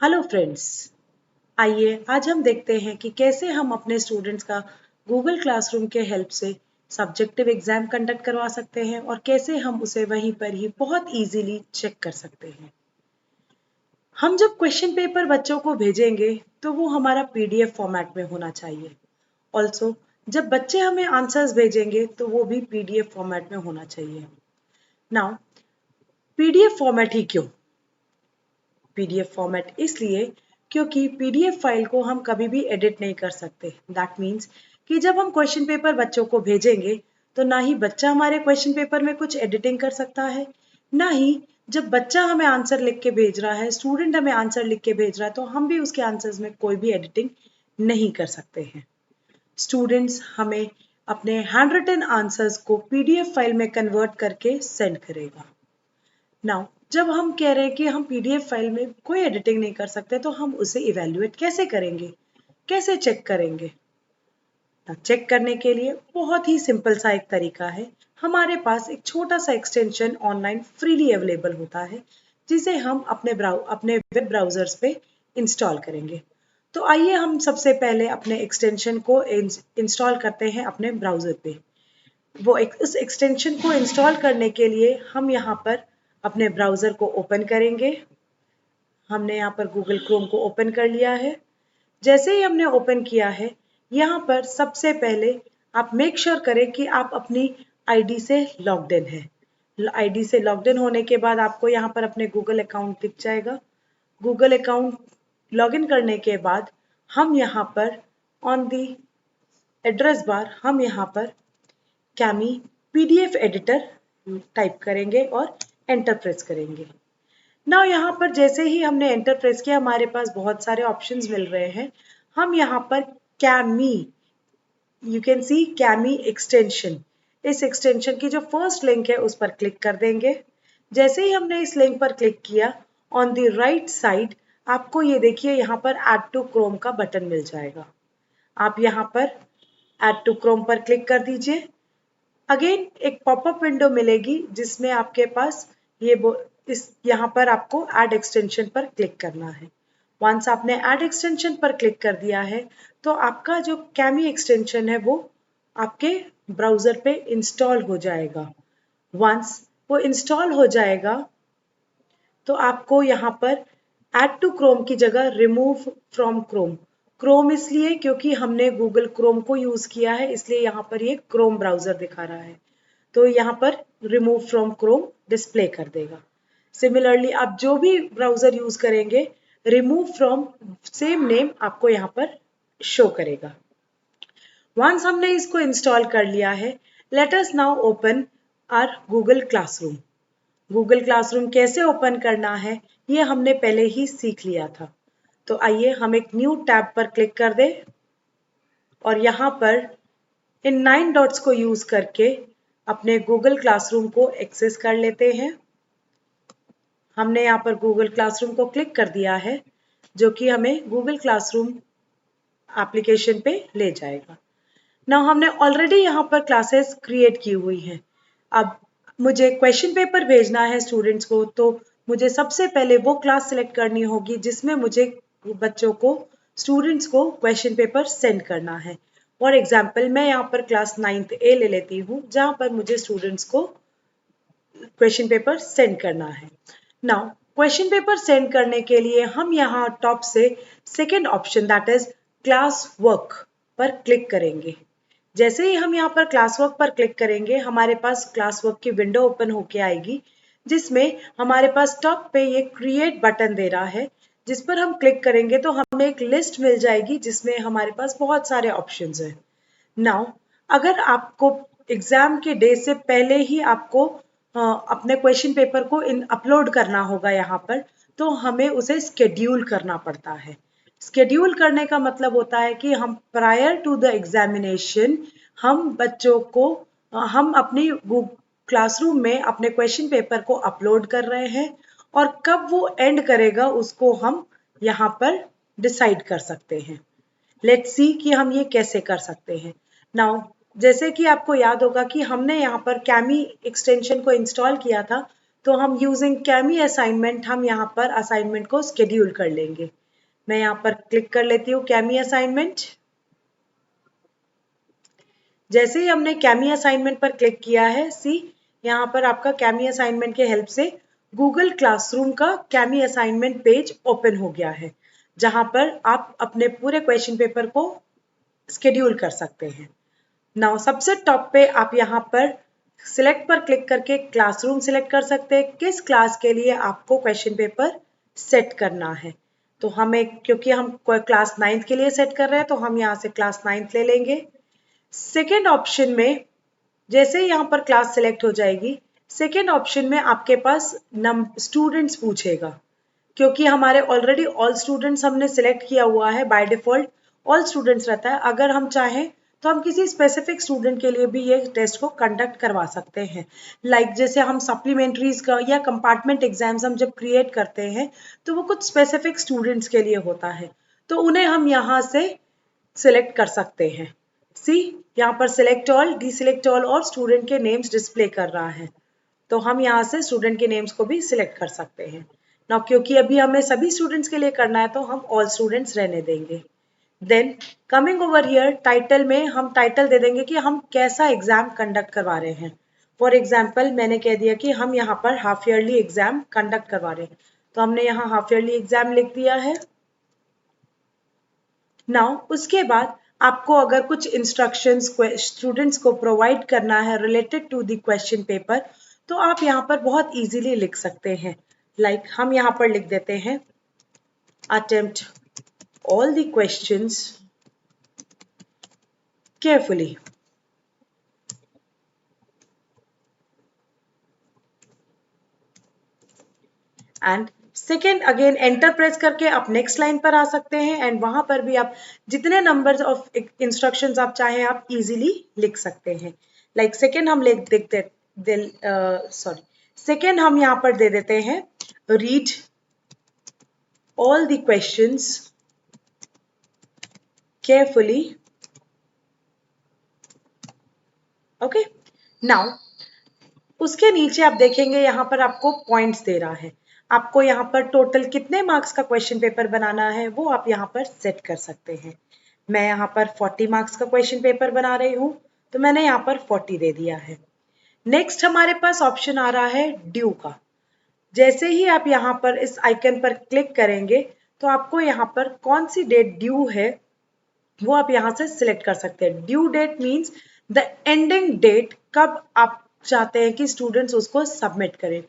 Hello friends. आइए आज हम देखते हैं कि कैसे हम अपने स्टूडेंट्स का गूगल क्लासरूम के हेल्प से सब्जेक्टिव एग्जाम कंडक्ट करवा सकते हैं और कैसे हम उसे वहीं पर ही बहुत इजीली चेक कर सकते हैं। हम जब क्वेश्चन पेपर बच्चों को भेजेंगे तो वो हमारा पीडीएफ फॉर्मेट में होना चाहिए। ऑल्सो जब बच्चे हमें आंसर्स भेजेंगे तो वो भी पीडीएफ फॉर्मेट में होना चाहिए। नाउ पीडीएफ फॉर्मेट ही क्यों? पीडीएफ फॉर्मेट इसलिए क्योंकि पीडीएफ फाइल को हम कभी भी एडिट नहीं कर सकते। दैट मीन्स कि जब हम क्वेश्चन पेपर बच्चों को भेजेंगे तो ना ही बच्चा हमारे क्वेश्चन पेपर में कुछ एडिटिंग कर सकता है, ना ही जब बच्चा हमें आंसर लिख के भेज रहा है, स्टूडेंट हमें आंसर लिख के भेज रहा है तो हम भी उसके आंसर्स में कोई भी एडिटिंग नहीं कर सकते हैं। स्टूडेंट्स हमें अपने हैंड रिटन आंसर्स को पीडीएफ फाइल में कन्वर्ट करके सेंड करेगा। नाउ जब हम कह रहे हैं कि हम पीडीएफ फाइल में कोई एडिटिंग नहीं कर सकते तो हम उसे इवेल्युएट कैसे करेंगे, कैसे चेक करेंगे? चेक करने के लिए बहुत ही सिंपल सा एक तरीका है। हमारे पास एक छोटा सा एक्सटेंशन ऑनलाइन फ्रीली अवेलेबल होता है जिसे हम अपने वेब ब्राउजर्स पे इंस्टॉल करेंगे। तो आइए हम सबसे पहले अपने एक्सटेंशन को इंस्टॉल करते हैं अपने ब्राउजर पे। उस एक्सटेंशन को इंस्टॉल करने के लिए हम यहाँ पर अपने ब्राउज़र को ओपन करेंगे। हमने यहाँ पर गूगल क्रोम को ओपन कर लिया है। जैसे ही हमने ओपन किया है, यहाँ पर सबसे पहले आप मेक श्योर करें कि आप अपनी आईडी से लॉग्ड इन है। आईडी से लॉग्ड इन होने के बाद आपको यहाँ पर अपने गूगल अकाउंट दिख जाएगा। गूगल अकाउंट लॉगिन करने के बाद हम यहाँ पर ऑन दी एड्रेस बार हम यहाँ पर कैमी पीडीएफ एडिटर टाइप करेंगे और एंटर प्रेस करेंगे। नाउ यहाँ पर जैसे ही हमने एंटर प्रेस किया हमारे पास बहुत सारे ऑप्शंस मिल रहे हैं। हम यहाँ पर chemo, you can see chemo extension, इस एक्सटेंशन की जो फर्स्ट लिंक है उस पर क्लिक कर देंगे। जैसे ही हमने इस लिंक पर क्लिक किया, ऑन द राइट साइड आपको ये देखिए यहाँ पर ऐड टू क्रोम का बटन मिल जाएगा। आप यहाँ पर ऐड टू क्रोम पर क्लिक कर दीजिए। अगेन एक पॉपअप विंडो मिलेगी जिसमें आपके पास इस यहाँ पर आपको ऐड एक्सटेंशन पर क्लिक करना है। वंस आपने ऐड एक्सटेंशन पर क्लिक कर दिया है तो आपका जो कैमी एक्सटेंशन है वो आपके ब्राउजर पे इंस्टॉल हो जाएगा। वंस वो इंस्टॉल हो जाएगा तो आपको यहाँ पर ऐड टू क्रोम की जगह रिमूव फ्रॉम क्रोम, क्रोम इसलिए क्योंकि हमने गूगल क्रोम को यूज किया है इसलिए यहाँ पर ये क्रोम ब्राउजर दिखा रहा है, तो यहाँ पर रिमूव फ्रॉम क्रोम डिस्प्ले कर देगा। सिमिलरली आप जो भी ब्राउजर यूज करेंगे, रिमूव फ्रॉम सेम नेम आपको यहाँ पर शो करेगा। वंस हमने इसको इंस्टॉल कर लिया है, let us now open our Google Classroom. Google Classroom कैसे ओपन करना है ये हमने पहले ही सीख लिया था। तो आइए हम एक न्यू टैब पर क्लिक कर दें और यहाँ पर इन 9 डॉट्स को यूज करके अपने गूगल क्लासरूम को एक्सेस कर लेते हैं। हमने यहाँ पर गूगल क्लासरूम को क्लिक कर दिया है जो कि हमें गूगल क्लासरूम एप्लीकेशन पे ले जाएगा। ना हमने ऑलरेडी यहाँ पर क्लासेस क्रिएट की हुई हैं। अब मुझे क्वेश्चन पेपर भेजना है स्टूडेंट्स को, तो मुझे सबसे पहले वो क्लास सिलेक्ट करनी होगी जिसमें मुझे बच्चों को, स्टूडेंट्स को क्वेश्चन पेपर सेंड करना है। फॉर एग्जाम्पल मैं यहाँ पर क्लास 9th ए ले लेती हूँ जहाँ पर मुझे स्टूडेंट्स को क्वेश्चन पेपर सेंड करना है। नाउ क्वेश्चन पेपर सेंड करने के लिए हम यहाँ टॉप से second option that is class work पर क्लिक करेंगे। जैसे ही हम यहाँ पर क्लास वर्क पर क्लिक करेंगे हमारे पास क्लास वर्क की विंडो ओपन होके आएगी जिसमें हमारे पास टॉप पे ये क्रिएट बटन दे रहा है, जिस पर हम क्लिक करेंगे तो हमें एक लिस्ट मिल जाएगी जिसमें हमारे पास बहुत सारे ऑप्शंस हैं। नाउ अगर आपको एग्जाम के डे से पहले ही आपको अपने क्वेश्चन पेपर को अपलोड करना होगा यहाँ पर, तो हमें उसे स्केड्यूल करना पड़ता है। स्केड्यूल करने का मतलब होता है कि हम प्रायर टू द एग्जामिनेशन हम बच्चों को हम अपनी क्लासरूम में अपने क्वेश्चन पेपर को अपलोड कर रहे हैं और कब वो एंड करेगा उसको हम यहाँ पर डिसाइड कर सकते हैं। लेट्स सी कि हम ये कैसे कर सकते हैं। नाउ जैसे कि आपको याद होगा कि हमने यहाँ पर कैमी एक्सटेंशन को इंस्टॉल किया था तो हम यूजिंग कैमी असाइनमेंट हम यहाँ पर असाइनमेंट को स्केड्यूल कर लेंगे। मैं यहाँ पर क्लिक कर लेती हूँ कैमी असाइनमेंट। जैसे ही हमने कैमी असाइनमेंट पर क्लिक किया है, सी यहाँ पर आपका कैमी असाइनमेंट के हेल्प से गूगल क्लासरूम का कैमी असाइनमेंट पेज ओपन हो गया है, जहां पर आप अपने पूरे क्वेश्चन पेपर को स्केड्यूल कर सकते हैं। नाउ सबसे टॉप पे आप यहाँ पर सिलेक्ट पर क्लिक करके क्लासरूम सिलेक्ट कर सकते हैं, किस क्लास के लिए आपको क्वेश्चन पेपर सेट करना है। तो हमें, क्योंकि हम क्लास 9th के लिए सेट कर रहे हैं, तो हम यहाँ से क्लास 9th ले लेंगे। सेकेंड ऑप्शन में जैसे ही यहाँ पर क्लास सिलेक्ट हो जाएगी, सेकेंड ऑप्शन में आपके पास स्टूडेंट्स पूछेगा, क्योंकि हमारे ऑलरेडी ऑल स्टूडेंट्स हमने सिलेक्ट किया हुआ है, बाय डिफॉल्ट ऑल स्टूडेंट्स रहता है। अगर हम चाहें तो हम किसी स्पेसिफिक स्टूडेंट के लिए भी ये टेस्ट को कंडक्ट करवा सकते हैं। जैसे हम सप्लीमेंट्रीज का या कंपार्टमेंट एग्जाम्स हम जब क्रिएट करते हैं, तो वो कुछ स्पेसिफिक स्टूडेंट्स के लिए होता है, तो उन्हें हम यहाँ से सिलेक्ट कर सकते हैं। सी यहाँ पर सिलेक्ट ऑल, डिसिलेक्ट ऑल और स्टूडेंट के नेम्स डिस्प्ले कर रहा है, तो हम यहाँ से स्टूडेंट के नेम्स को भी सिलेक्ट कर सकते हैं ना। क्योंकि अभी हमें सभी स्टूडेंट्स के लिए करना है, तो हम ऑल स्टूडेंट्स रहने देंगे। Then coming over here, title में हम टाइटल दे देंगे कि हम कैसा एग्जाम कंडक्ट करवा रहे हैं। फॉर एग्जाम्पल मैंने कह दिया कि हम यहाँ पर हाफ ईयरली एग्जाम कंडक्ट करवा रहे हैं, तो हमने यहाँ हाफ ईयरली एग्जाम लिख दिया है। नाउ उसके बाद आपको अगर कुछ इंस्ट्रक्शंस स्टूडेंट्स को प्रोवाइड करना है related to the question paper, तो आप यहाँ पर बहुत इजीली लिख सकते हैं। हम यहाँ पर लिख देते हैं attempt all the questions carefully. And second again enter press करके आप नेक्स्ट लाइन पर आ सकते हैं, एंड वहां पर भी आप जितने नंबर ऑफ इंस्ट्रक्शंस आप चाहें आप इजीली लिख सकते हैं। सेकेंड हम सेकेंड हम यहाँ पर दे देते हैं read all the questions carefully. Okay, now उसके नीचे आप देखेंगे यहाँ पर आपको पॉइंट्स दे रहा है, आपको यहाँ पर टोटल कितने मार्क्स का क्वेश्चन पेपर बनाना है वो आप यहाँ पर सेट कर सकते हैं। मैं यहाँ पर 40 मार्क्स का क्वेश्चन पेपर बना रही हूँ, तो मैंने यहाँ पर 40 दे दिया है। नेक्स्ट हमारे पास ऑप्शन आ रहा है ड्यू का। जैसे ही आप यहाँ पर इस आइकन पर क्लिक करेंगे, तो आपको यहाँ पर कौन सी डेट ड्यू है वो आप यहाँ से सिलेक्ट कर सकते हैं। Due date means the ending date, कब आप चाहते हैं कि स्टूडेंट्स उसको सबमिट करें।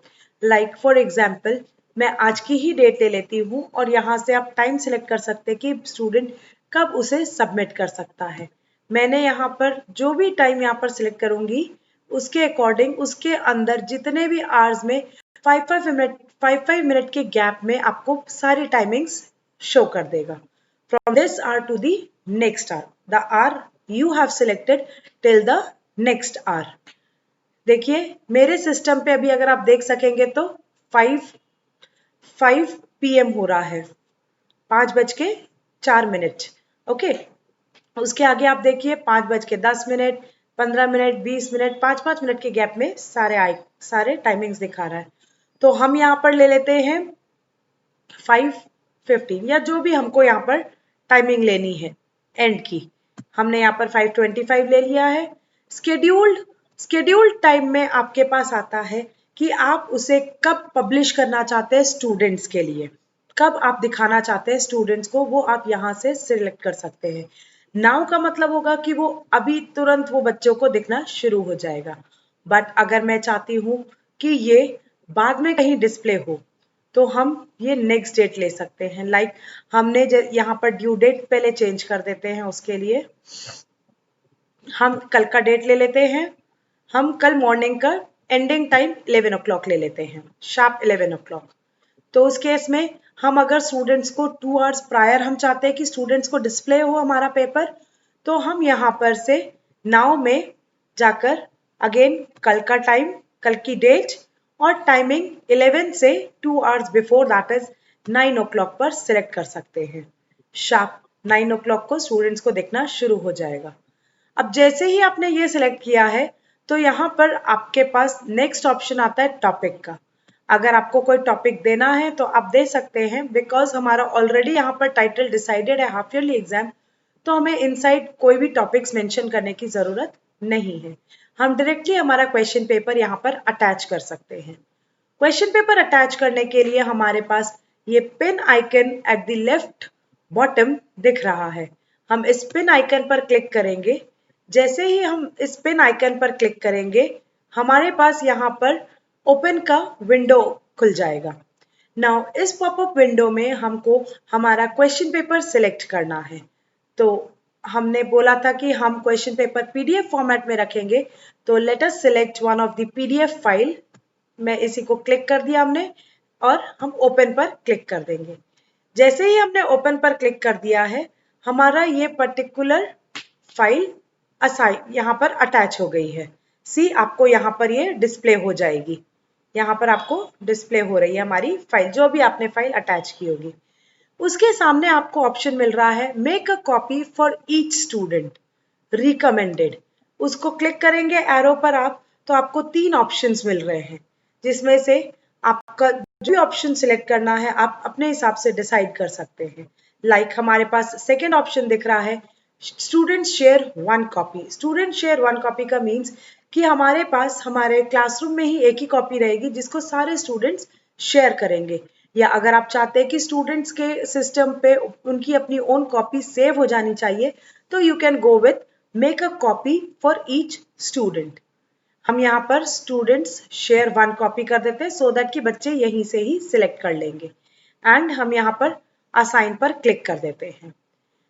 फॉर एग्जाम्पल मैं आज की ही डेट ले लेती हूँ, और यहाँ से आप टाइम सिलेक्ट कर सकते हैं कि स्टूडेंट कब उसे सबमिट कर सकता है। मैंने यहाँ पर जो भी टाइम यहाँ पर सिलेक्ट करूंगी, उसके अकॉर्डिंग उसके अंदर जितने भी आवर्स में 5 मिनट के गैप में आपको सारी टाइमिंग्स शो कर देगा। From this hour to the next hour, the hour you have selected till the next hour. देखिए मेरे सिस्टम पे अभी अगर आप देख सकेंगे तो 5 PM हो रहा है, 5:04। ओके, उसके आगे आप देखिए 5:10, 15 मिनट, 20 मिनट, 5 मिनट के गैप में सारे टाइमिंग्स दिखा रहा है। तो हम यहाँ पर ले लेते हैं 5:15, या जो भी हमको यहाँ पर टाइमिंग लेनी है एंड की। हमने यहाँ पर 5:25 ले लिया है। स्केड्यूल्ड टाइम में आपके पास आता है कि आप उसे कब पब्लिश करना चाहते हैं स्टूडेंट्स के लिए, कब आप दिखाना चाहते हैं स्टूडेंट्स को, वो आप यहाँ से सिलेक्ट कर सकते हैं। नाउ का मतलब होगा कि वो अभी तुरंत वो बच्चों को दिखना शुरू हो जाएगा। बट अगर मैं चाहती हूँ कि ये बाद में कहीं डिस्प्ले हो, तो हम ये नेक्स्ट डेट ले सकते हैं। हमने यहाँ पर ड्यू डेट पहले चेंज कर देते हैं, उसके लिए हम कल का डेट ले लेते हैं। हम कल मॉर्निंग का एंडिंग टाइम 11 o'clock ले लेते हैं, शार्प 11 o'clock। तो उस केस में हम अगर स्टूडेंट्स को 2 आवर्स प्रायर हम चाहते हैं कि स्टूडेंट्स को डिस्प्ले हो हमारा पेपर, तो हम यहाँ पर से नाउ में जाकर अगेन कल का टाइम, कल की डेट और टाइमिंग 11 से 2 hours before, that is 9 o'clock पर सिलेक्ट कर सकते हैं। शार्प 9 o'clock को स्टूडेंट्स को देखना शुरू हो जाएगा। अब जैसे ही आपने ये सिलेक्ट किया है, तो यहाँ पर आपके पास नेक्स्ट ऑप्शन आता है टॉपिक का। अगर आपको कोई टॉपिक देना है तो आप दे सकते हैं, बिकॉज हमारा ऑलरेडी यहाँ पर टाइटल डिसाइडेड है हाफ ईयरली एग्जाम, तो हमें इनसाइड कोई भी टॉपिक्स मेंशन करने की जरूरत नहीं है। हम डायरेक्टली हमारा क्वेश्चन पेपर यहाँ पर अटैच कर सकते हैं। क्वेश्चन पेपर अटैच करने के लिए हमारे पास ये pin icon at the left bottom दिख रहा है। हम इस पिन आइकन पर क्लिक करेंगे। जैसे ही हम इस पिन आइकन पर क्लिक करेंगे, हमारे पास यहाँ पर ओपन का विंडो खुल जाएगा। नाउ इस पॉपअप विंडो में हमको हमारा क्वेश्चन पेपर सिलेक्ट करना है। तो हमने बोला था कि हम क्वेश्चन पेपर पीडीएफ फॉर्मेट में रखेंगे, तो let us select one of the PDF file. मैं इसी को क्लिक कर दिया हमने, और हम ओपन पर क्लिक कर देंगे। जैसे ही हमने ओपन पर क्लिक कर दिया है, हमारा ये पर्टिकुलर फाइल असाइन यहाँ पर अटैच हो गई है। सी आपको यहाँ पर ये डिस्प्ले हो जाएगी। यहाँ पर आपको डिस्प्ले हो रही है हमारी फाइल, जो भी आपने फाइल अटैच की होगी। उसके सामने आपको ऑप्शन मिल रहा है make a copy for each student recommended. उसको क्लिक करेंगे एरो पर आप, तो आपको 3 ऑप्शंस मिल रहे हैं, जिसमें से आपका जो भी ऑप्शन सिलेक्ट करना है आप अपने हिसाब से डिसाइड कर सकते हैं। लाइक हमारे पास सेकेंड ऑप्शन दिख रहा है student share 1 copy. Student share 1 copy का मीन्स कि हमारे पास हमारे क्लासरूम में ही एक ही कॉपी रहेगी जिसको सारे स्टूडेंट्स शेयर करेंगे। या अगर आप चाहते हैं कि स्टूडेंट्स के सिस्टम पे उनकी अपनी ओन कॉपी सेव हो जानी चाहिए, तो you can go with make a copy for each student. हम यहाँ पर स्टूडेंट्स शेयर 1 कॉपी कर देते हैं, सो दैट कि बच्चे यहीं से ही सिलेक्ट कर लेंगे। एंड हम यहाँ पर असाइन पर क्लिक कर देते हैं।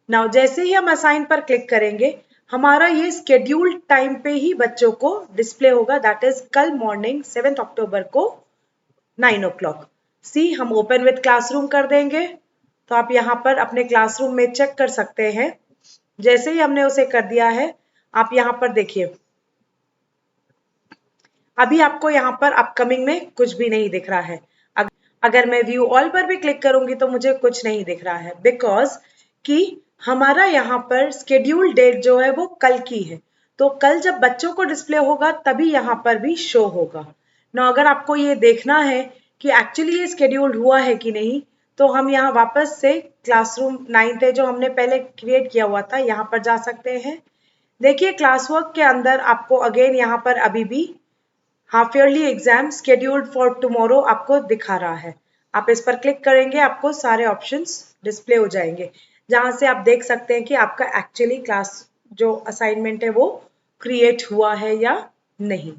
नाउ जैसे ही हम असाइन पर क्लिक करेंगे, हमारा ये स्केड्यूल्ड टाइम पे ही बच्चों को डिस्प्ले होगा, दैट इज कल मॉर्निंग 7 अक्टूबर को 9 o'clock। सी हम ओपन विथ क्लासरूम कर देंगे, तो आप यहाँ पर अपने क्लासरूम में चेक कर सकते हैं। जैसे ही हमने उसे कर दिया है, आप यहाँ पर देखिए, अभी आपको यहाँ पर अपकमिंग में कुछ भी नहीं दिख रहा है। अगर मैं व्यू ऑल पर भी क्लिक करूंगी तो मुझे कुछ नहीं दिख रहा है, बिकॉज कि हमारा यहाँ पर स्केड्यूल डेट जो है वो कल की है। तो कल जब बच्चों को डिस्प्ले होगा तभी यहाँ पर भी शो होगा ना। अगर आपको ये देखना है कि एक्चुअली ये स्केड्यूल्ड हुआ है कि नहीं, तो हम यहाँ वापस से क्लासरूम 9th जो हमने पहले क्रिएट किया हुआ था यहाँ पर जा सकते हैं। देखिए क्लास वर्क के अंदर आपको अगेन यहाँ पर अभी भी half yearly exam scheduled for tomorrow आपको दिखा रहा है। आप इस पर क्लिक करेंगे, आपको सारे ऑप्शंस डिस्प्ले हो जाएंगे, जहां से आप देख सकते हैं कि आपका एक्चुअली क्लास जो असाइनमेंट है वो क्रिएट हुआ है या नहीं।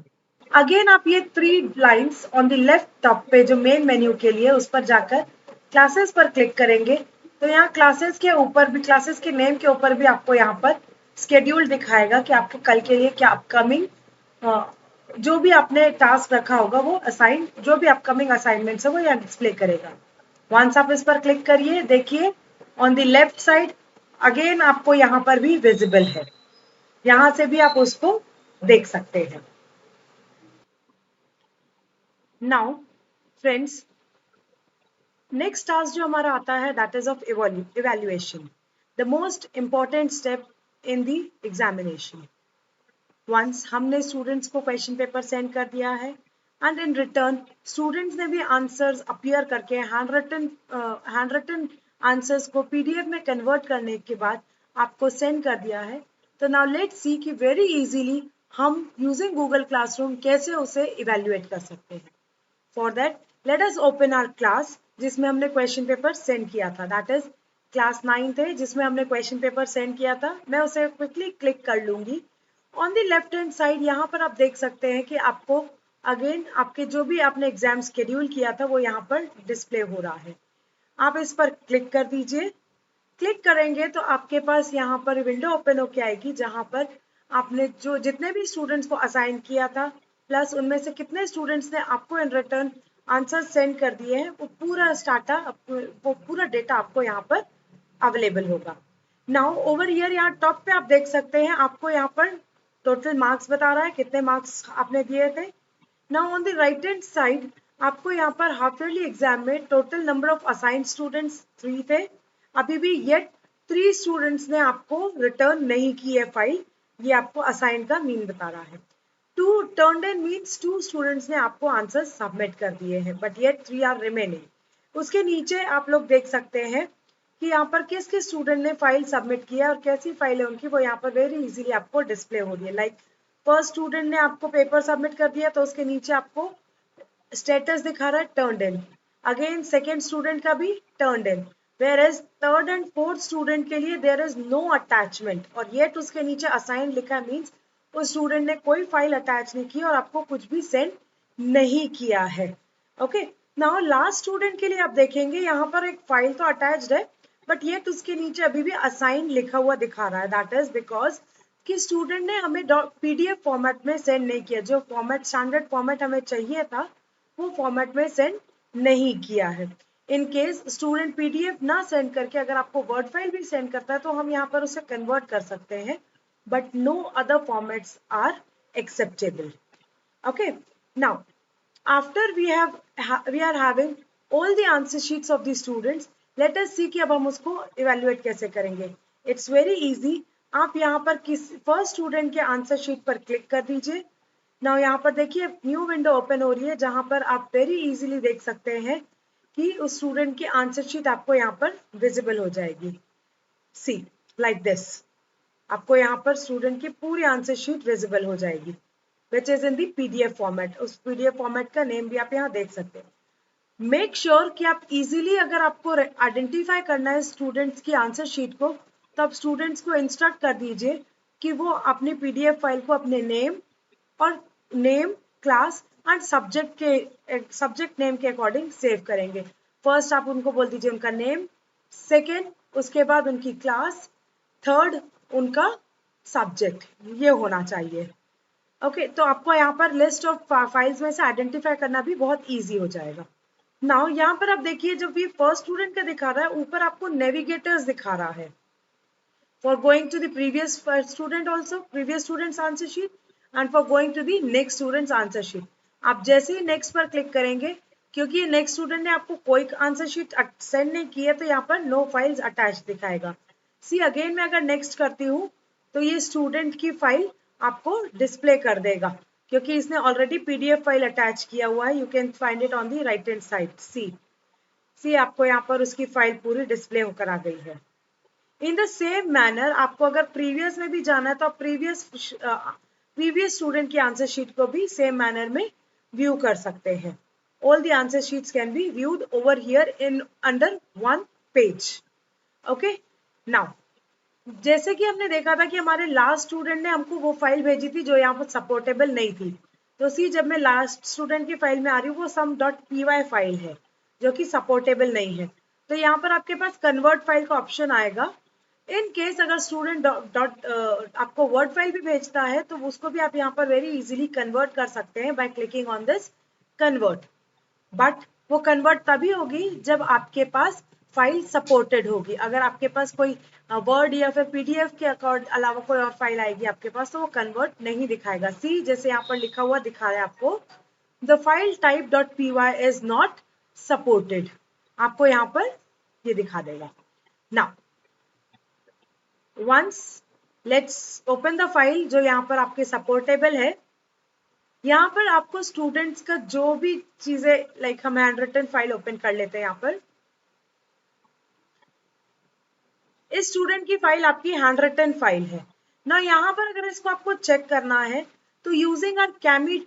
अगेन आप ये 3 lines on the left top पे जो मेन मेन्यू के लिए, उस पर जाकर क्लासेस पर क्लिक करेंगे, तो यहाँ क्लासेस के ऊपर भी, क्लासेस के नेम के ऊपर भी आपको यहाँ पर स्केड्यूल दिखाएगा कि आपके कल के लिए क्या अपकमिंग जो भी आपने टास्क रखा होगा वो असाइन, जो भी अपकमिंग असाइनमेंट्स है वो यहाँ डिस्प्ले करेगा। वंस आप इस पर क्लिक करिए, देखिए on the left side again आपको यहाँ पर भी विजिबल है, यहाँ से भी आप उसको देख सकते हैं। नाउ फ्रेंड्स, नेक्स्ट टास्क जो हमारा आता है that is of evaluation, the most important step in the examination. Once हमने स्टूडेंट्स को क्वेश्चन पेपर सेंड कर दिया है, एंड इन रिटर्न स्टूडेंट्स ने भी आंसर्स अपीयर करके हैंड रिटन आंसर्स को पीडीएफ में कन्वर्ट करने के बाद आपको सेंड कर दिया है। तो नाउ लेट्स सी कि वेरी इजीली हम यूजिंग गूगल क्लासरूम कैसे उसे इवेल्युएट कर सकते हैं। For that let us open our class जिसमें हमने क्वेश्चन पेपर सेंड किया था, दैट इज क्लास 9 है जिसमें हमने क्वेश्चन पेपर सेंड किया था। मैं उसे क्विकली क्लिक कर लूंगी। On the left hand side यहाँ पर आप देख सकते हैं कि आपको अगेन आपके जो भी आपने एग्जाम शेड्यूल किया था वो यहाँ पर डिस्प्ले हो रहा है। आप इस पर क्लिक कर दीजिए। क्लिक करेंगे तो आपके पास यहाँ पर विंडो ओपन होके आएगी, जहाँ पर आपने जो जितने भी स्टूडेंट्स को असाइन किया था प्लस उनमें से कितने स्टूडेंट्स ने आपको इन रिटर्न आंसर सेंड कर दिए हैं, वो पूरा वो पूरा डेटा आपको यहाँ पर अवेलेबल होगा। नाउ ओवर हियर यहाँ टॉप पे आप देख सकते हैं, आपको यहाँ पर टोटल मार्क्स बता रहा है कितने मार्क्स आपने दिए थे। Now on the right hand side आपको यहाँ पर हाफ ईयरली एग्जाम में total number of assign students 3 थे। अभी भी येट 3 स्टूडेंट्स ने आपको रिटर्न नहीं की है फाइल, ये आपको असाइन का मीन बता रहा है। Two turned in means 2 students ने आपको आंसर सबमिट कर दिए हैं, बट येट 3 आर रिमेनिंग। उसके नीचे आप लोग देख सकते हैं कि यहाँ पर किस किस स्टूडेंट ने फाइल सबमिट किया और कैसी फाइल है उनकी, वो यहाँ पर वेरी इजीली आपको डिस्प्ले हो रही है। लाइक फर्स्ट स्टूडेंट ने आपको पेपर सबमिट कर दिया तो उसके नीचे आपको स्टेटस दिखा रहा है turned in. Again second student का भी turned in, whereas third and fourth student के लिए देयर इज नो अटैचमेंट, और येट उसके नीचे असाइन लिखा मीन्स उस स्टूडेंट ने कोई फाइल अटैच नहीं की और आपको कुछ भी सेंड नहीं किया है। ओके, नाउ लास्ट स्टूडेंट के लिए आप देखेंगे यहाँ पर एक फाइल तो अटैच्ड है, बट येट उसके नीचे अभी भी असाइन लिखा हुआ दिखा रहा है। दैट इज बिकॉज कि स्टूडेंट ने हमें पीडीएफ फॉर्मेट में सेंड नहीं किया, जो फॉर्मेट स्टैंडर्ड फॉर्मेट हमें चाहिए था वो फॉर्मेट में सेंड नहीं किया है। इन केस स्टूडेंट पीडीएफ ना सेंड करके अगर आपको वर्ड फाइल भी सेंड करता है तो हम यहाँ पर उसे कन्वर्ट कर सकते हैं, but no other formats are acceptable. Okay, now after we are having all the answer sheets of the students, let us see कि अब हम उसको evaluate कैसे करेंगे। It's very easy, आप यहाँ पर किस फर्स्ट स्टूडेंट के आंसर शीट पर क्लिक कर दीजिए। नाउ यहाँ पर देखिए न्यू विंडो ओपन हो रही है जहाँ पर आप वेरी इजीली देख सकते हैं कि उस स्टूडेंट की आंसर शीट आपको यहाँ पर विजिबल हो जाएगी। सी लाइक दिस, आपको यहाँ पर स्टूडेंट की पूरी आंसर शीट विजिबल हो जाएगी, which is in the PDF format. उस पीडीएफ फॉर्मेट का नेम भी आप यहाँ देख सकते हैं। मेक श्योर कि आप इजीली अगर आपको आइडेंटिफाई करना है स्टूडेंट्स की आंसर शीट को, तो आप स्टूडेंट्स को इंस्ट्रक्ट कर दीजिए कि वो अपनी पीडीएफ फाइल को अपने नेम और name, class and subject name के अकॉर्डिंग सेव करेंगे। फर्स्ट आप उनको बोल दीजिए उनका नेम, सेकेंड उसके बाद उनकी क्लास, थर्ड उनका सब्जेक्ट, ये होना चाहिए। ओके, तो आपको यहाँ पर लिस्ट ऑफ फाइल्स में से आइडेंटिफाई करना भी बहुत इजी हो जाएगा। नाउ यहाँ पर आप देखिए जब ये फर्स्ट स्टूडेंट का दिखा रहा है ऊपर आपको नेविगेटर्स दिखा रहा है for going to the previous student also, previous students answer sheet and for going to the next students answer sheet. आप जैसे ही नेक्स्ट पर क्लिक करेंगे, क्योंकि ये नेक्स्ट स्टूडेंट ने आपको कोई आंसर शीट सेंड नहीं की है तो यहाँ पर नो फाइल्स अटैच दिखाएगा। सी अगेन मैं अगर नेक्स्ट करती हूँ तो ये स्टूडेंट की फाइल आपको डिस्प्ले कर देगा क्योंकि इसने ऑलरेडी पीडीएफ फाइल अटैच किया हुआ है। You can find it on the right hand side. See आपको यहाँ पर उसकी फाइल पूरी डिस्प्ले होकर आ गई है। इन द सेम मैनर आपको अगर प्रीवियस में भी जाना है तो आप प्रीवियस स्टूडेंट की आंसर शीट को भी सेम मैनर में व्यू कर सकते हैं। All the answer sheets can be viewed over here in under one page. Okay, now जैसे कि हमने देखा था कि हमारे लास्ट स्टूडेंट ने हमको वो फाइल भेजी थी जो यहाँ पर सपोर्टेबल नहीं थी, तो सी जब मैं लास्ट स्टूडेंट की फाइल में आ रही हूँ वो sum.py फाइल है जो कि सपोर्टेबल नहीं है, तो यहाँ पर आपके पास कन्वर्ट फाइल का ऑप्शन आएगा। इन केस अगर स्टूडेंट आपको वर्ड फाइल भी भेजता है तो उसको भी आप यहाँ पर वेरी इजीली कन्वर्ट कर सकते हैं by clicking on this convert, but वो कन्वर्ट तभी होगी जब आपके पास फाइल सपोर्टेड होगी। अगर आपके पास कोई वर्ड या फिर पीडीएफ के अलावा कोई और फाइल आएगी आपके पास तो वो कन्वर्ट नहीं दिखाएगा। सी जैसे यहाँ पर लिखा हुआ दिखा रहा है आपको the file type .py is not supported, आपको यहाँ पर ये दिखा देगा। Now once let's open the file जो यहाँ पर आपके सपोर्टेबल है। यहाँ पर आपको स्टूडेंट्स का जो भी चीजें लाइक हम हैंड रिटन फाइल ओपन कर लेते हैं। यहाँ पर इस स्टूडेंट की फाइल आपकी हैंड रिटन फाइल है ना। यहाँ पर अगर इसको आपको चेक करना है तो यूजिंग अ कैमी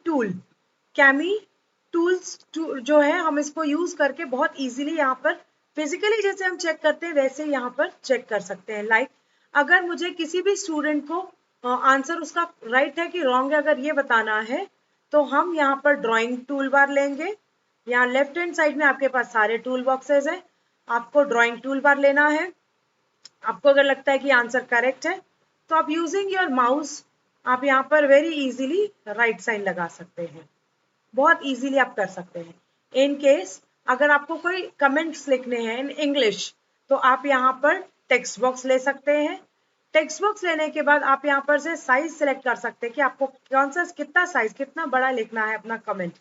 टूल्स जो है हम इसको यूज करके बहुत इजीली यहाँ पर फिजिकली जैसे हम चेक करते हैं वैसे यहाँ पर चेक कर सकते हैं। लाइक अगर मुझे किसी भी स्टूडेंट को आंसर उसका राइट है कि रॉन्ग है अगर ये बताना है तो हम यहाँ पर ड्राइंग टूल बार लेंगे। यहाँ लेफ्ट हैंड साइड में आपके पास सारे टूल बॉक्सेस हैं, आपको ड्राइंग टूल बार लेना है। आपको अगर लगता है कि आंसर करेक्ट है तो आप यूजिंग योर माउस आप यहाँ पर वेरी इजीली राइट साइन लगा सकते हैं, बहुत इजीली आप कर सकते हैं। इन केस अगर आपको कोई कमेंट्स लिखने हैं इन इंग्लिश तो आप यहाँ पर टेक्स्ट बॉक्स ले सकते हैं। टेक्स्ट बॉक्स लेने के बाद आप यहाँ पर से साइज सेलेक्ट कर सकते हैं कि आपको कौन सा कितना साइज कितना बड़ा लिखना है अपना कमेंट,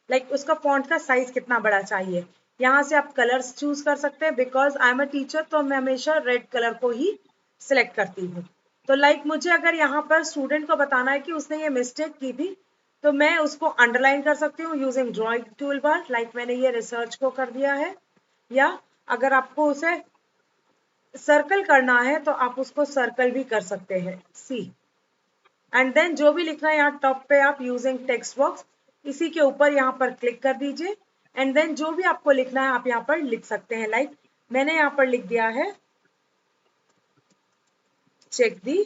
लाइक उसका फॉन्ट का साइज कितना बड़ा चाहिए। यहाँ से आप कलर्स चूज कर सकते हैं। Because I am a teacher तो मैं हमेशा रेड कलर को ही सिलेक्ट करती हूँ। तो लाइक मुझे अगर यहाँ पर स्टूडेंट को बताना है कि उसने ये मिस्टेक की थी तो मैं उसको अंडरलाइन कर सकती हूँ using drawing tool bar, like मैंने ये रिसर्च को कर दिया है। या अगर आपको उसे सर्कल करना है तो आप उसको सर्कल भी कर सकते हैं, सी। एंड देन जो भी लिखना है यहाँ टॉप पे आप यूजिंग टेक्स्ट बॉक्स, इसी के ऊपर यहाँ पर क्लिक कर दीजिए। एंड देन जो भी आपको लिखना है आप यहाँ पर लिख सकते हैं, लाइक मैंने यहाँ पर लिख दिया है check the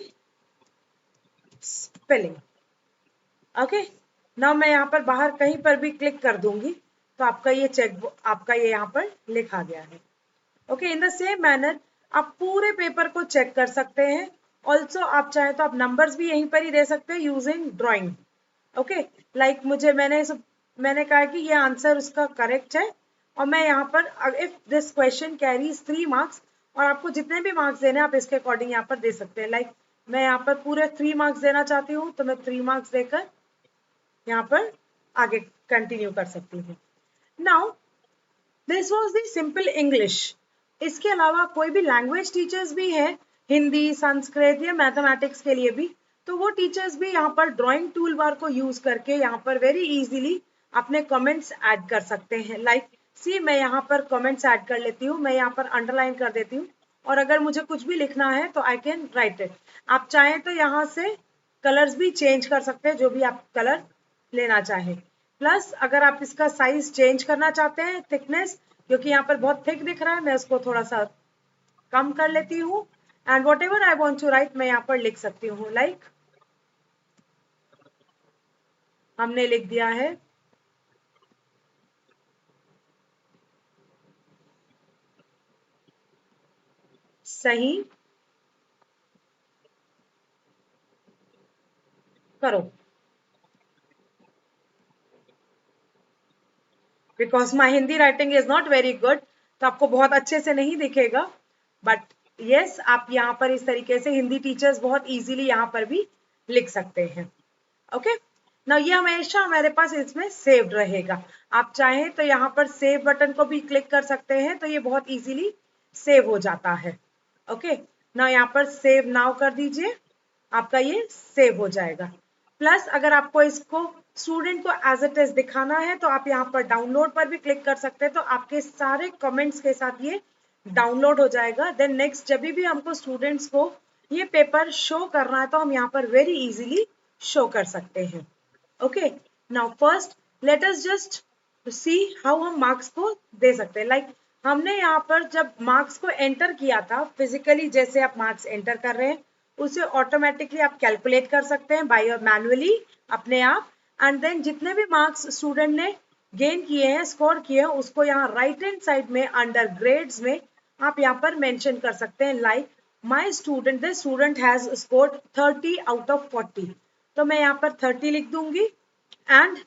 spelling. Okay, now मैं यहाँ पर बाहर कहीं पर भी क्लिक कर दूंगी तो आपका ये आपका ये यहाँ पर लिखा गया है। Okay, in the same manner आप पूरे पेपर को चेक कर सकते हैं। ऑल्सो आप चाहे तो आप नंबर्स भी यहीं पर ही दे सकते हैं यूजिंग ड्राइंग। ओके, लाइक मैंने कहा कि ये आंसर उसका करेक्ट है और मैं यहाँ पर if this question carries 3 marks, और आपको जितने भी मार्क्स देने आप इसके अकॉर्डिंग यहाँ पर दे सकते हैं। लाइक मैं यहाँ पर पूरे 3 मार्क्स देना चाहती हूँ तो मैं 3 मार्क्स देकर यहाँ पर आगे कंटिन्यू कर सकती हूँ। Now this was the simple English. इसके अलावा कोई भी लैंग्वेज टीचर्स भी है, हिंदी, संस्कृत या मैथमेटिक्स के लिए भी, तो वो टीचर्स भी यहाँ पर ड्राइंग टूल बार को यूज करके यहाँ पर वेरी इजीली अपने कमेंट्स ऐड कर सकते हैं। लाइक सी, मैं यहाँ पर कमेंट्स ऐड कर लेती हूँ, मैं यहाँ पर अंडरलाइन कर देती हूँ और अगर मुझे कुछ भी लिखना है तो आई कैन राइट इट। आप चाहें तो यहाँ से कलर्स भी चेंज कर सकते हैं, जो भी आप कलर लेना चाहें। प्लस अगर आप इसका साइज चेंज करना चाहते हैं, थिकनेस, क्योंकि यहाँ पर बहुत थिक दिख रहा है, मैं उसको थोड़ा सा कम कर लेती हूँ। And whatever I want to write मैं यहाँ पर लिख सकती हूँ। लाइक हमने लिख दिया है सही करो, because my Hindi writing is not very good, तो आपको बहुत अच्छे से नहीं दिखेगा। बट यस, आप यहाँ पर इस तरीके से हिंदी टीचर्स बहुत इजीली यहाँ पर भी लिख सकते हैं। ओके, ना ये हमेशा हमारे पास इसमें सेव्ड रहेगा। आप चाहें तो यहाँ पर सेव बटन को भी क्लिक कर सकते हैं, तो ये बहुत इजीली सेव हो जाता है। ओके, ना यहाँ पर सेव नाउ कर दीजिए, आपका ये सेव हो जाएगा। प्लस अगर आपको इसको स्टूडेंट को एज इट इज दिखाना है तो आप यहाँ पर डाउनलोड पर भी क्लिक कर सकते हैं, तो आपके सारे कमेंट्स के साथ ये डाउनलोड हो जाएगा। देन नेक्स्ट जब भी हमको स्टूडेंट्स को ये पेपर शो करना है तो हम यहाँ पर वेरी इजीली शो कर सकते हैं। Okay, now first let us just see how हम मार्क्स को दे सकते हैं। लाइक हमने यहाँ पर जब मार्क्स को एंटर किया था, फिजिकली जैसे आप मार्क्स एंटर कर रहे हैं उसे ऑटोमेटिकली आप कैलकुलेट कर सकते हैं बाय मैनुअली अपने आप। एंड देन जितने भी मार्क्स स्टूडेंट ने गेन किए हैं, स्कोर किए हैं, उसको यहाँ राइट हैंड साइड में अंडर ग्रेड्स में आप यहाँ पर मेंशन कर सकते हैं। Like my student, the student has scored 30 out of 40, तो मैं यहाँ पर 30 लिख दूंगी and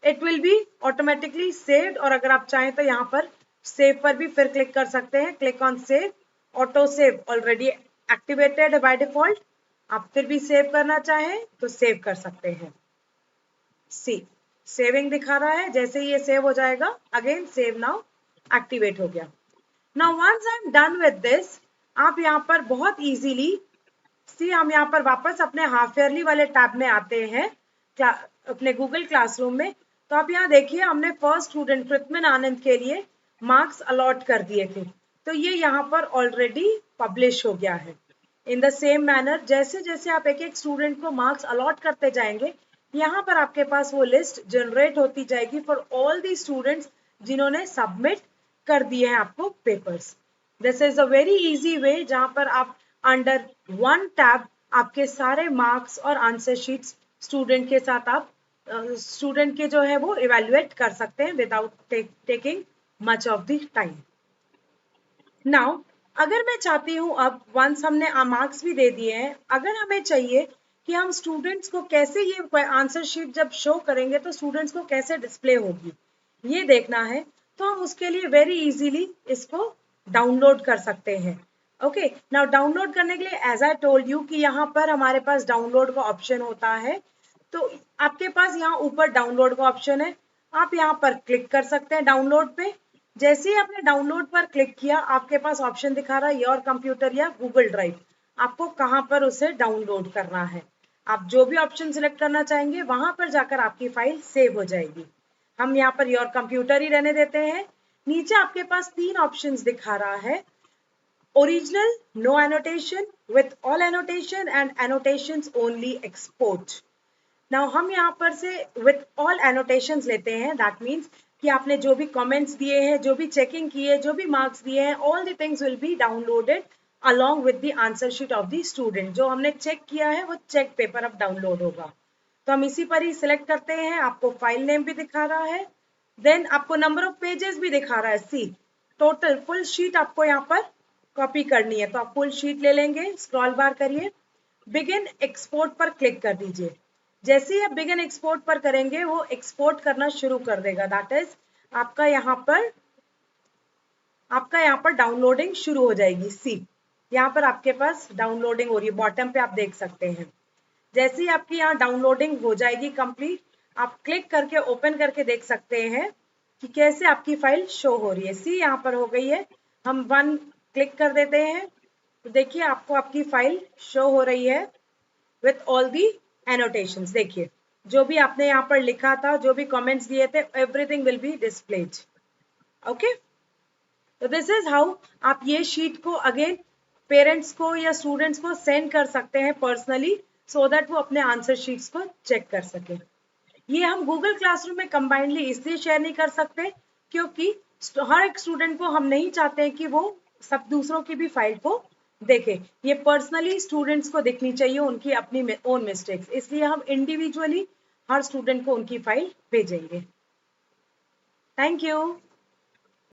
it will be automatically saved. और अगर आप चाहें तो यहाँ पर सेव पर भी फिर क्लिक कर सकते हैं, click on save, auto save already activated है बाय डिफॉल्ट। आप फिर भी सेव करना चाहें तो सेव कर सकते हैं। सी, सेविंग दिखा रहा है, जैसे ही ये सेव हो जाएगा अगेन सेव नाउ एक्टिवेट हो गया। Now once I am done with this, आप यहाँ पर बहुत इजीली सी, हम यहाँ पर वापस अपने हाफ ईयरली वाले टैब में आते हैं अपने गूगल क्लासरूम में। तो आप यहाँ देखिए हमने फर्स्ट स्टूडेंट पृथ्वीन आनंद के लिए मार्क्स अलॉट कर दिए थे, तो ये यहाँ पर ऑलरेडी पब्लिश हो गया है। इन द सेम मैनर जैसे जैसे आप एक एक स्टूडेंट को मार्क्स अलॉट करते जाएंगे, यहाँ पर आपके पास वो लिस्ट जनरेट होती जाएगी फॉर ऑल दी स्टूडेंट्स जिन्होंने सबमिट कर दिए हैं आपको papers. This is a very easy way जहाँ पर आप अंडर वन टैब आपके सारे मार्क्स और आंसर शीट्स स्टूडेंट के साथ आप स्टूडेंट के जो है वो इवेल्युएट कर सकते हैं without taking much of the time. Now अगर मैं चाहती हूँ, अब वंस हमने मार्क्स भी दे दिए हैं, अगर हमें चाहिए कि हम स्टूडेंट्स को कैसे ये आंसर शीट जब शो करेंगे तो स्टूडेंट्स को कैसे डिस्प्ले होगी ये देखना है, तो हम उसके लिए वेरी इजीली इसको डाउनलोड कर सकते हैं। ओके, नाउ डाउनलोड करने के लिए एज आई टोल्ड यू कि यहाँ पर हमारे पास डाउनलोड का ऑप्शन होता है, तो आपके पास यहाँ ऊपर डाउनलोड का ऑप्शन है, आप यहाँ पर क्लिक कर सकते हैं डाउनलोड पे। जैसे ही आपने डाउनलोड पर क्लिक किया आपके पास ऑप्शन दिखा रहा है योर कंप्यूटर या गूगल ड्राइव, आपको कहाँ पर उसे डाउनलोड करना है। आप जो भी ऑप्शन सिलेक्ट करना चाहेंगे वहां पर जाकर आपकी फाइल सेव हो जाएगी। हम यहाँ पर योर कंप्यूटर ही रहने देते हैं। नीचे आपके पास 3 ऑप्शंस दिखा रहा है, original, no annotation, with all annotation and annotations only export. Now हम यहाँ पर से विथ ऑल एनोटेशंस लेते हैं। दैट मीन्स कि आपने जो भी कमेंट्स दिए हैं, जो भी चेकिंग की है, जो भी मार्क्स दिए हैं, all the things will be downloaded along with the answer sheet of the student। जो हमने चेक किया है वो चेक पेपर अब डाउनलोड होगा। तो हम इसी पर ही सिलेक्ट करते हैं। आपको फाइल नेम भी दिखा रहा है, देन आपको नंबर ऑफ पेजेस भी दिखा रहा है। सी टोटल फुल शीट आपको यहाँ पर कॉपी करनी है, तो आप फुल शीट ले लेंगे। स्क्रॉल बार करिए, बिगिन एक्सपोर्ट पर क्लिक कर दीजिए। जैसे ही आप बिगिन एक्सपोर्ट पर करेंगे वो एक्सपोर्ट करना शुरू कर देगा। दैट इज आपका यहाँ पर डाउनलोडिंग शुरू हो जाएगी। सी यहाँ पर आपके पास डाउनलोडिंग हो रही है, बॉटम पे आप देख सकते हैं। जैसे ही आपकी यहाँ डाउनलोडिंग हो जाएगी कंप्लीट, आप क्लिक करके ओपन करके देख सकते हैं कि कैसे आपकी फाइल शो हो रही है। सी यहाँ पर हो गई है। हम 1 क्लिक कर देते हैं तो देखिए आपको आपकी फाइल शो हो रही है विथ ऑल दी एनोटेशंस। देखिए जो भी आपने यहाँ पर लिखा था, जो भी कमेंट्स दिए थे, everything will be displayed. Okay, तो दिस इज हाउ आप ये शीट को अगेन पेरेंट्स को या स्टूडेंट्स को सेंड कर सकते हैं पर्सनली, सो दैट वो अपने आंसर शीट्स को चेक कर सके। ये हम गूगल क्लासरूम में कंबाइंडली इसलिए शेयर नहीं कर सकते क्योंकि हर एक स्टूडेंट को हम नहीं चाहते कि वो सब दूसरों की भी फाइल को देखे। ये पर्सनली स्टूडेंट्स को दिखनी चाहिए उनकी अपनी ओन मिस्टेक्स, इसलिए हम इंडिविजुअली हर स्टूडेंट को उनकी फाइल भेजेंगे। Thank you.